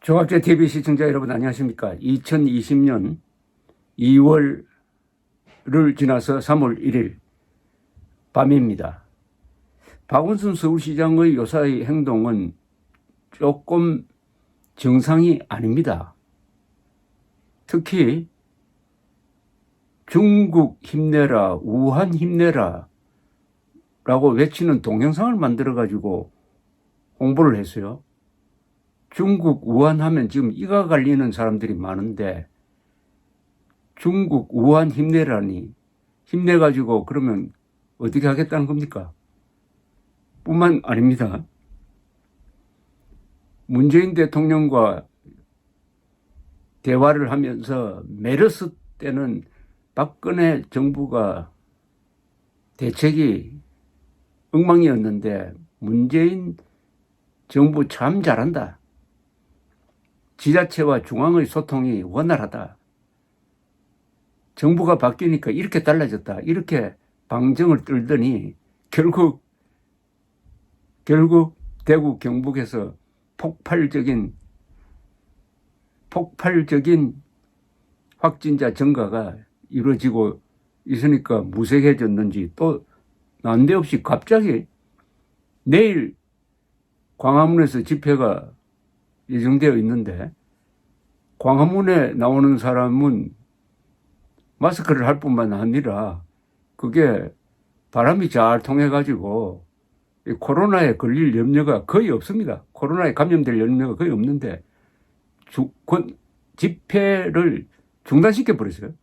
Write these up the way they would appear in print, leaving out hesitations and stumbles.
조갑제 TV 시청자 여러분 안녕하십니까? 2020년 2월을 지나서 3월 1일 밤입니다. 박원순 서울시장의 요사이 행동은 조금 정상이 아닙니다. 특히 중국 힘내라, 우한 힘내라 라고 외치는 동영상을 만들어가지고 홍보를 했어요. 중국 우한 하면 지금 이가 갈리는 사람들이 많은데 중국 우한 힘내라니, 힘내가지고 그러면 어떻게 하겠다는 겁니까? 뿐만 아닙니다. 문재인 대통령과 대화를 하면서 메르스 때는 박근혜 정부가 대책이 엉망이었는데 문재인 정부 참 잘한다. 지자체와 중앙의 소통이 원활하다. 정부가 바뀌니까 이렇게 달라졌다. 이렇게 방정을 떨더니 결국 대구 경북에서 폭발적인 확진자 증가가 이루어지고 있으니까 무색해졌는지 또 난데없이 갑자기 내일 광화문에서 집회가 예정되어 있는데 광화문에 나오는 사람은 마스크를 할 뿐만 아니라 그게 바람이 잘 통해가지고 코로나에 걸릴 염려가 거의 없습니다. 코로나에 감염될 염려가 거의 없는데 집회를 중단시켜버렸어요.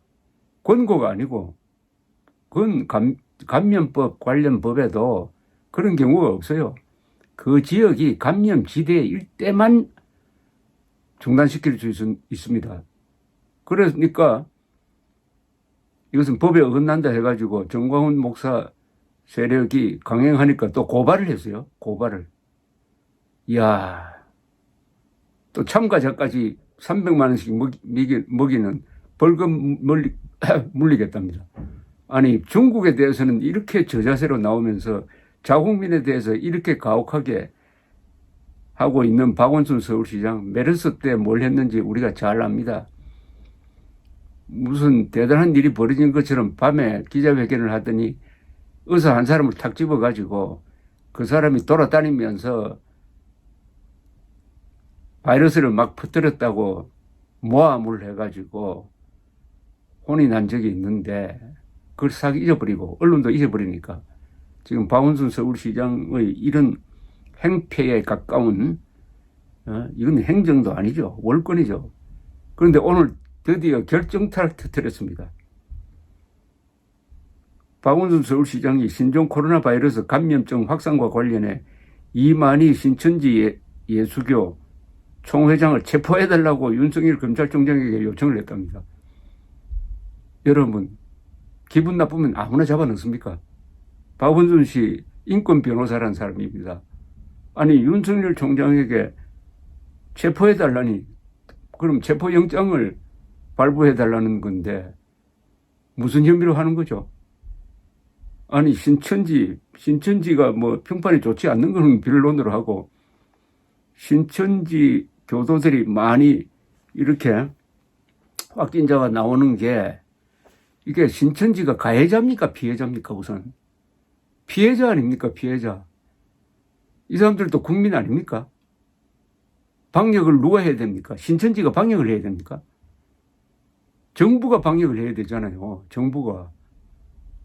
권고가 아니고 그건 감염법 관련 법에도 그런 경우가 없어요. 그 지역이 감염지대일 때만 중단시킬 수 있습니다. 그러니까 이것은 법에 어긋난다 해가지고 정광훈 목사 세력이 강행하니까 또 고발을 했어요. 고발을. 이야, 또 참가자까지 300만 원씩 먹이는 벌금 물리겠답니다. 아니, 중국에 대해서는 이렇게 저자세로 나오면서 자국민에 대해서 이렇게 가혹하게 하고 있는 박원순 서울시장, 메르스 때 뭘 했는지 우리가 잘 압니다. 무슨 대단한 일이 벌어진 것처럼 밤에 기자회견을 하더니 의사 한 사람을 탁 집어가지고 그 사람이 돌아다니면서 바이러스를 막 퍼뜨렸다고 모함을 해가지고 혼이 난 적이 있는데 그걸 싹 잊어버리고 언론도 잊어버리니까 지금 박원순 서울시장의 이런 행패에 가까운 이건 행정도 아니죠. 월권이죠. 그런데 오늘 드디어 결정타를 터뜨렸습니다. 박원순 서울시장이 신종 코로나 바이러스 감염증 확산과 관련해 이만희 신천지 예수교 총회장을 체포해달라고 윤석열 검찰총장에게 요청을 했답니다. 여러분, 기분 나쁘면 아무나 잡아넣습니까? 박원순 씨 인권 변호사라는 사람입니다. 아니, 윤석열 총장에게 체포해달라니, 그럼 체포영장을 발부해달라는 건데 무슨 혐의로 하는 거죠? 아니, 신천지가 뭐 평판이 좋지 않는 건 변론으로 하고 신천지 교도들이 많이 이렇게 확진자가 나오는 게 이게 신천지가 가해자입니까? 피해자입니까? 우선. 피해자 아닙니까? 피해자. 이 사람들도 국민 아닙니까? 방역을 누가 해야 됩니까? 신천지가 방역을 해야 됩니까? 정부가 방역을 해야 되잖아요. 정부가.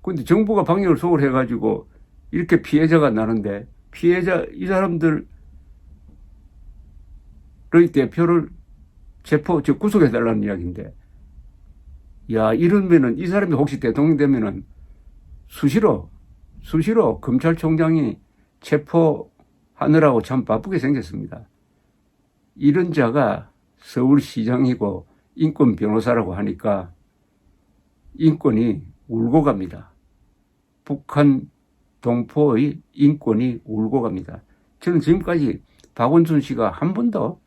근데 정부가 방역을 소홀해가지고 이렇게 피해자가 나는데 이 사람들의 대표를 구속해달라는 이야기인데 야, 이러면은 이 사람이 혹시 대통령 되면은 수시로 검찰총장이 체포하느라고 참 바쁘게 생겼습니다. 이런 자가 서울시장이고 인권 변호사라고 하니까 인권이 울고 갑니다. 북한 동포의 인권이 울고 갑니다. 저는 지금까지 박원순 씨가 한 번도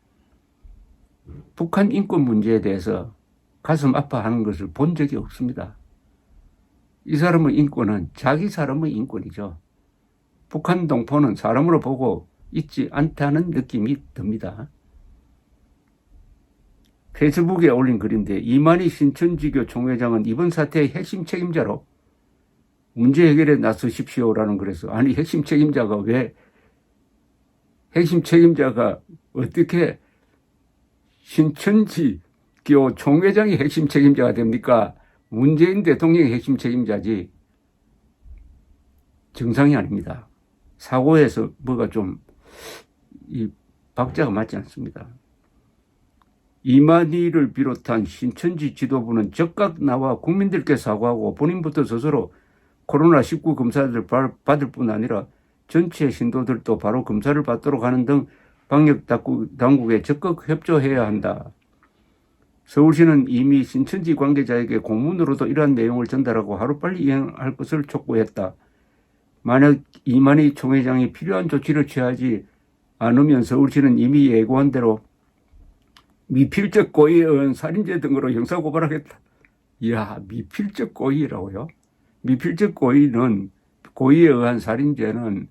북한 인권 문제에 대해서 가슴 아파하는 것을 본 적이 없습니다. 이 사람의 인권은 자기 사람의 인권이죠. 북한 동포는 사람으로 보고 있지 않다는 느낌이 듭니다. 페이스북에 올린 글인데 이만희 신천지교 총회장은 이번 사태의 핵심 책임자로 문제 해결에 나서십시오라는 글에서 아니 핵심 책임자가 어떻게 신천지교 총회장이 핵심 책임자가 됩니까? 문재인 대통령이 핵심 책임자지 정상이 아닙니다. 사고에서 뭐가 좀 이 박자가 맞지 않습니다. 이만희를 비롯한 신천지 지도부는 즉각 나와 국민들께 사과하고 본인부터 스스로 코로나19 검사를 받을 뿐 아니라 전체 신도들도 바로 검사를 받도록 하는 등 방역 당국에 적극 협조해야 한다. 서울시는 이미 신천지 관계자에게 공문으로도 이러한 내용을 전달하고 하루빨리 이행할 것을 촉구했다. 만약 이만희 총회장이 필요한 조치를 취하지 않으면 서울시는 이미 예고한 대로 미필적 고의에 의한 살인죄 등으로 형사고발하겠다. 이야, 미필적 고의라고요? 미필적 고의는, 고의에 의한 살인죄는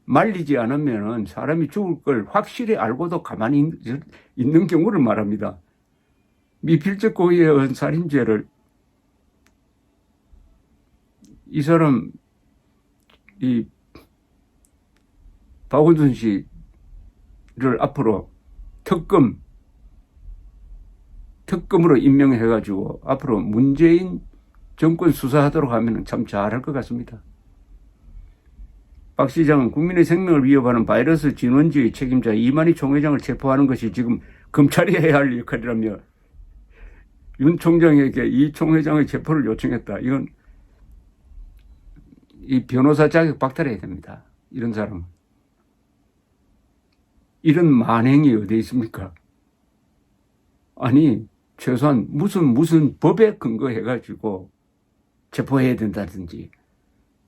말리지 않으면 사람이 죽을 걸 확실히 알고도 가만히 있는 경우를 말합니다. 미필적 고의에 의한 살인죄를 이 사람, 이 박원순 씨를 앞으로 특검으로 임명해가지고 앞으로 문재인 정권 수사하도록 하면 참 잘할 것 같습니다. 박 시장은 국민의 생명을 위협하는 바이러스 진원지의 책임자 이만희 총회장을 체포하는 것이 지금 검찰이 해야 할 역할이라며 윤 총장에게 이 총회장의 체포를 요청했다. 이건 이 변호사 자격 박탈해야 됩니다. 이런 사람은. 이런 만행이 어디에 있습니까? 아니 최소한 무슨 법에 근거해가지고 체포해야 된다든지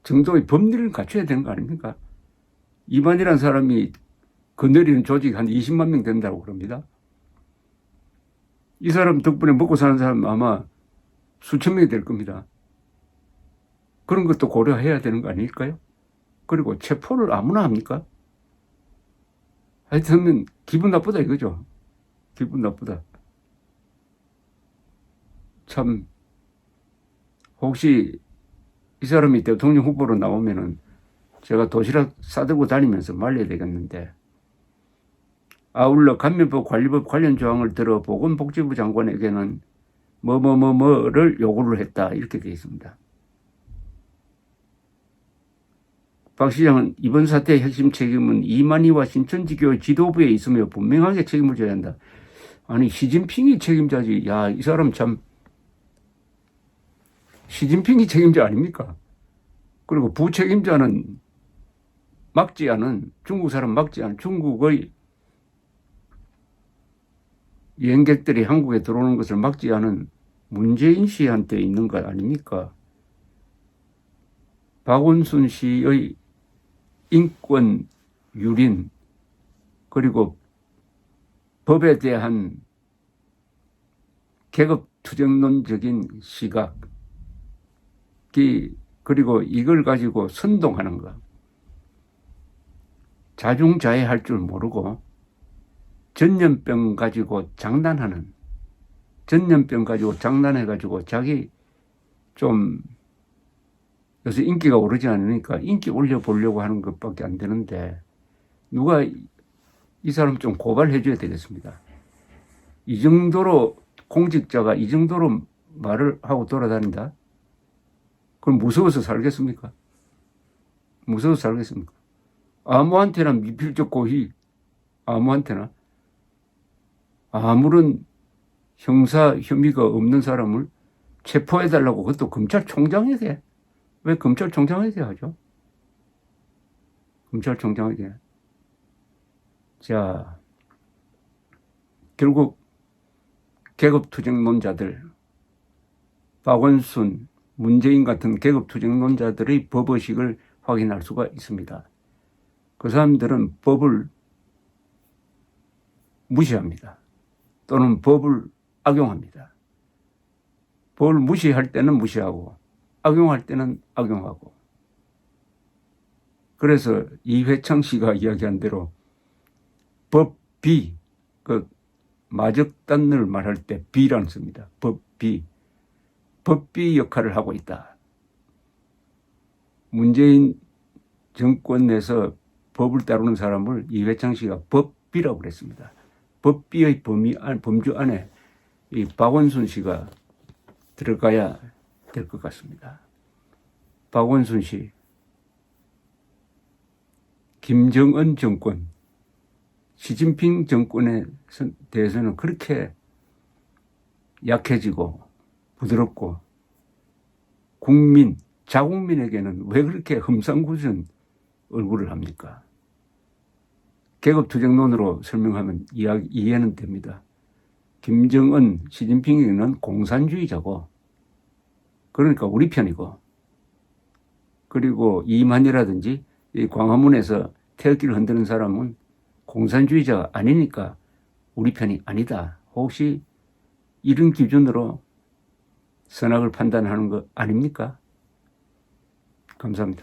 정도의 법리를 갖춰야 되는 거 아닙니까? 이만희라는 사람이 거느리는 조직 한 20만 명 된다고 그럽니다. 이 사람 덕분에 먹고 사는 사람 아마 수천 명이 될 겁니다. 그런 것도 고려해야 되는 거 아닐까요? 그리고 체포를 아무나 합니까? 하여튼 기분 나쁘다 이거죠. 기분 나쁘다. 참 혹시 이 사람이 대통령 후보로 나오면은 제가 도시락 싸들고 다니면서 말려야 되겠는데 아울러 감염법 관리법 관련 조항을 들어 보건복지부 장관에게는 뭐를 요구를 했다 이렇게 되어 있습니다. 박 시장은 이번 사태의 핵심 책임은 이만희와 신천지교 지도부에 있으며 분명하게 책임을 져야 한다. 아니 시진핑이 책임자지. 야, 이 사람 참 시진핑이 책임자 아닙니까? 그리고 부책임자는 중국 사람 막지 않은 중국의 여행객들이 한국에 들어오는 것을 막지 않은 문재인 씨한테 있는 것 아닙니까? 박원순 씨의 인권 유린 그리고 법에 대한 계급 투쟁론적인 시각 그리고 이걸 가지고 선동하는 것 자중자애할 줄 모르고 전염병 가지고 장난해가지고 자기 좀 요새 인기가 오르지 않으니까 인기 올려보려고 하는 것밖에 안 되는데 누가 이 사람 좀 고발해 줘야 되겠습니다. 이 정도로 공직자가 이 정도로 말을 하고 돌아다닌다? 그럼 무서워서 살겠습니까? 무서워서 살겠습니까? 아무한테나 미필적 고의, 아무한테나 아무런 형사 혐의가 없는 사람을 체포해달라고 그것도 검찰총장에게 왜 검찰총장에게 하죠? 검찰총장에게. 자, 결국 계급투쟁론자들, 박원순, 문재인 같은 계급투쟁론자들의 법의식을 확인할 수가 있습니다. 그 사람들은 법을 무시합니다. 또는 법을 악용합니다. 법을 무시할 때는 무시하고 악용할 때는 악용하고. 그래서 이회창 씨가 이야기한 대로 법비, 마적단을 말할 때 비라는 씁니다. 법비. 법비 역할을 하고 있다. 문재인 정권 내에서 법을 따르는 사람을 이회창 씨가 법비라고 그랬습니다. 법비의 범주 안에 이 박원순 씨가 들어가야 될 것 같습니다. 박원순 씨, 김정은 정권, 시진핑 정권에 대해서는 그렇게 약해지고 부드럽고 자국민에게는 왜 그렇게 험상궂은 얼굴을 합니까? 계급투쟁론으로 설명하면 이해는 됩니다. 김정은, 시진핑은 공산주의자고, 그러니까 우리 편이고, 그리고 이만희라든지 이 광화문에서 태극기를 흔드는 사람은 공산주의자가 아니니까 우리 편이 아니다. 혹시 이런 기준으로 선악을 판단하는 거 아닙니까? 감사합니다.